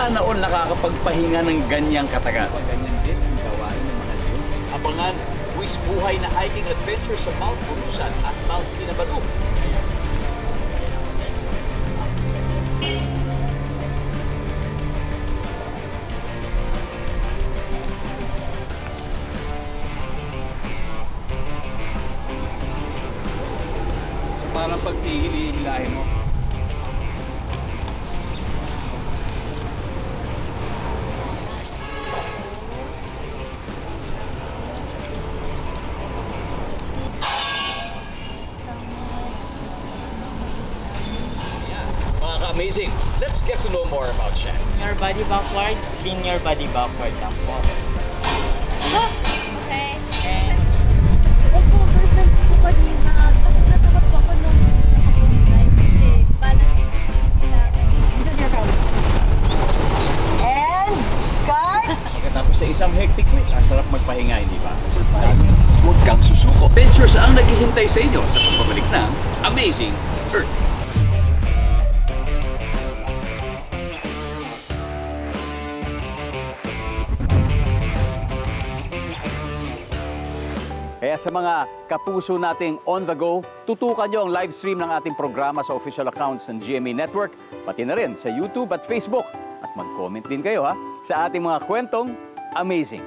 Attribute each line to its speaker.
Speaker 1: Sana all nakakapagpahinga ng ganyang katagal.
Speaker 2: Ganyan din ang gawain ng mga Diyos.
Speaker 1: Abangan, quiz buhay na hiking adventure sa Mount Purusan at Mount Kinabalu.
Speaker 2: So parang pag hihilahin mo.
Speaker 1: Mga ka-amazing, let's get to know more about Shan.
Speaker 3: Your body backward, lean your body backward lang po.
Speaker 4: Okay.
Speaker 3: And
Speaker 4: Opo, first time ko kanina. Takot na takot po ako nung nakapunta. Kasi balance kailangan.
Speaker 5: And cut!
Speaker 1: Pagkatapos sa isang hectic week, masarap magpahinga, hindi ba? Huwag kang susuko. Adventures ang naghihintay sa inyo sa pagbabalik ng Amazing Earth. Kaya sa mga kapuso nating on the go, tutukan nyo ang live stream ng ating programa sa official accounts ng GMA Network, pati na rin sa YouTube at Facebook. At mag-comment din kayo sa ating mga kwentong amazing.